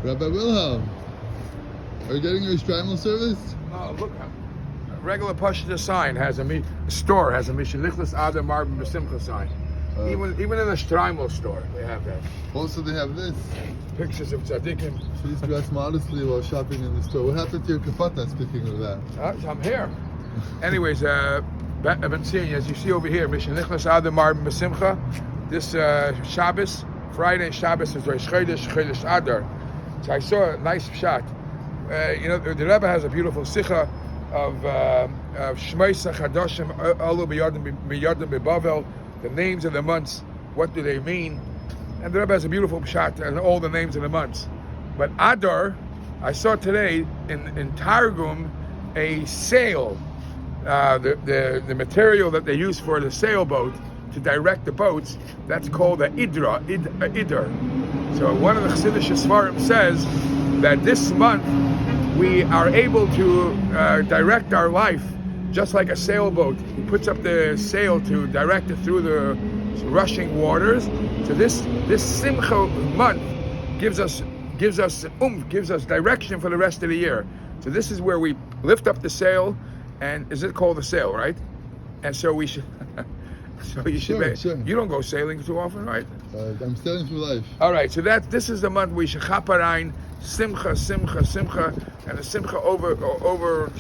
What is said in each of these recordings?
Rabbi Wilhelm, are you getting your Shtreimel service? Oh, look, a regular Pashta sign has a store has a Mishalichlis Adar Marbin Besimcha sign. Even in the Shtreimel store, they have that. Also, they have this. Pictures of tzaddikim. Please dress modestly while shopping in the store. What happened to your kafata, speaking of that? I'm here. Anyways, I've been seeing, as you see over here, Mishalichlis Adar Marbin Besimcha. This Shabbos, Friday and Shabbos is Rosh Chodesh Adar. So I saw a nice shot. The Rebbe has a beautiful sikha of Shmeisa Chadoshim Alu Biyadim Bebavel, the names of the months, what do they mean? And the Rebbe has a beautiful shot and all the names of the months. But Adar, I saw today in Targum a sail, the material that they use for the sailboat to direct the boats, that's called the Idar. So one of the Chassidish Sfarim says that this month we are able to direct our life just like a sailboat. He puts up the sail to direct it through the rushing waters. So this Simcha month gives us direction for the rest of the year. So this is where we lift up the sail, and is it called the sail, right? And so we should. So you should. Sure. You don't go sailing too often, right? I'm sailing through life. All right. So this is the month we should chaparain simcha, and the simcha overrolls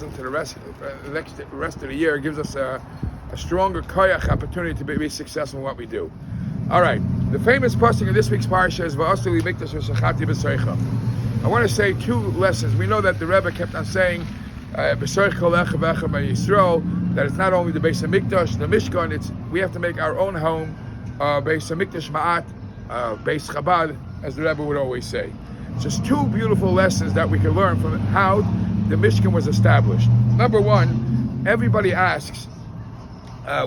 into the rest of the year. It gives us a stronger koyach opportunity to be successful in what we do. All right. The famous pasuk in this week's parsha is Va'asili Mikdash V'Shachati B'Soicha. I want to say two lessons. We know that the Rebbe kept on saying that it's not only the Beis Hamikdash, the Mishkan. We have to make our own home, Beis Hamikdash Ma'at, Beis Chabad, as the Rebbe would always say. It's just two beautiful lessons that we can learn from how the Mishkan was established. Number one, everybody asks,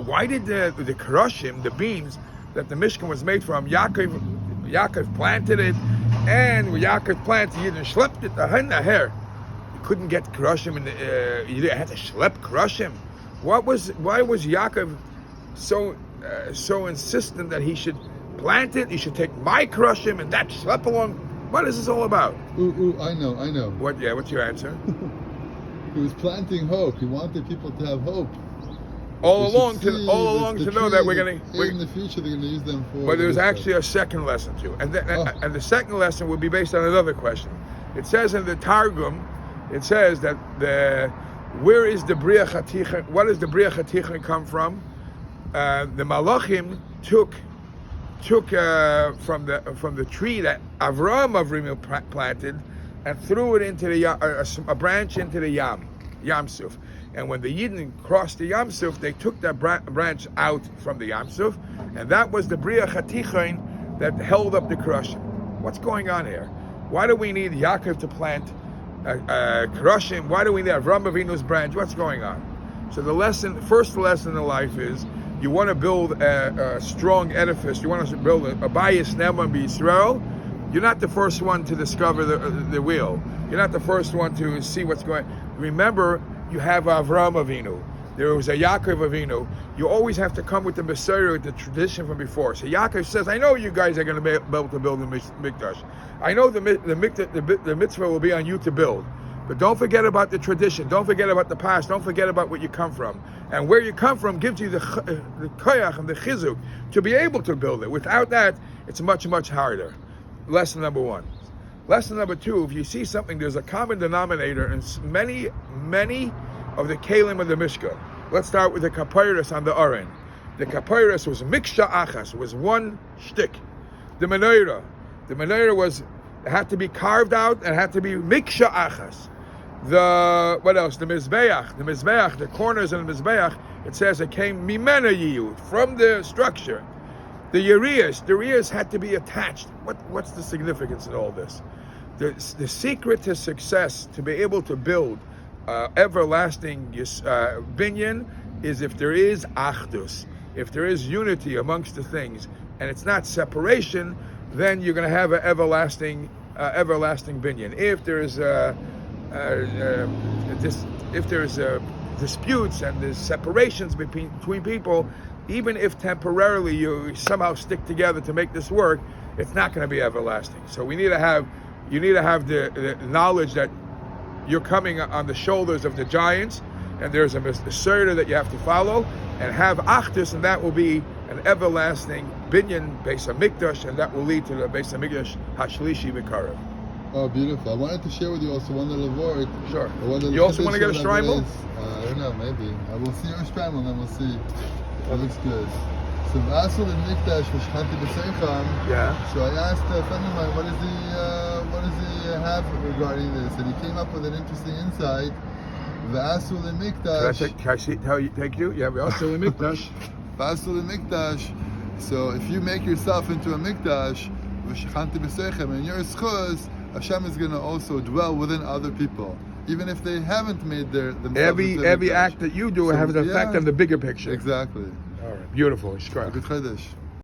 why did the Keroshim, the beams that the Mishkan was made from, Yaakov planted it, and when Yaakov planted it, Yidden schlepped it, the you couldn't get Keroshim, you had to schlep Keroshim. Why was Yaakov so insistent that he should plant it? He should take my Keroshim and that schlep along. What is this all about? I know. What? Yeah, what's your answer? He was planting hope. He wanted people to have hope. All along to know that in the future they're going to use them for. But there's actually a second lesson too, and the second lesson would be based on another question. It says in the Targum, it says that where is the Bria Chaticha? What does the Bria Chaticha come from? The Malachim took from the tree that Avraham Avinu planted and threw it into a branch into the Yam Suf. And when the Yidden crossed the Yam Suf, they took that branch out from the Yam Suf, and that was the Bria Chatichain that held up the Keroshim. What's going on here? Why do we need Yaakov to plant Keroshim? Why do we need Avraham Avinu's branch? What's going on? So the first lesson in life is you want to build a strong edifice. You want to build a Bayis Ne'eman B'Yisrael. You're not the first one to discover the wheel. You're not the first one to see what's going on. Remember, you have Avraham Avinu. There was a Yaakov Avinu. You always have to come with the Messiah, with the tradition from before. So Yaakov says, I know you guys are going to be able to build the Mikdash. I know the mitzvah will be on you to build. But don't forget about the tradition. Don't forget about the past. Don't forget about where you come from. And where you come from gives you the koyach and the chizuk to be able to build it. Without that, it's much, much harder. Lesson number one. Lesson number two, if you see something, there's a common denominator in many of the kalim of the Mishkan. Let's start with the kapiris on the Aron. The kapiris was miksha achas, was one shtick. The menorah had to be carved out and had to be miksha achas. What else? The mizbeach, the corners of the mizbeach, it says it came mimena yiyu, from the structure. The yeriyas had to be attached. What's the significance in all this? The secret to success, to be able to build everlasting binyan, is if there is achdus, if there is unity amongst the things, and it's not separation, then you're going to have an everlasting binyan. If there is disputes and there's separations between people, even if temporarily you somehow stick together to make this work, it's not going to be everlasting. So you need to have the knowledge that you're coming on the shoulders of the giants, and there's a Seder that you have to follow, and have Achdus, and that will be an everlasting binyan Beis HaMikdash, and that will lead to the Beis HaMikdash Hashlishi B'Karev. Oh, beautiful. I wanted to share with you also one little word. Sure. One little You also want to get a tradition shtreimel? I don't know, maybe. I will see your shtreimel and then we'll see. That looks good. So, V'asul in Mikdash v'shchanti b'seicham. Yeah. So I asked a friend of mine, what does he have regarding this? And he came up with an interesting insight. V'asul in Mikdash. Can I take you? Yeah, we also in Mikdash. V'asul in Mikdash. So if you make yourself into a Mikdash, v'shchanti b'seichem, and your schus, Hashem is going to also dwell within other people, even if they haven't made themselves into Every Mikdash. act that you do has an effect on the bigger picture. Exactly. All right, beautiful. Good Chodesh.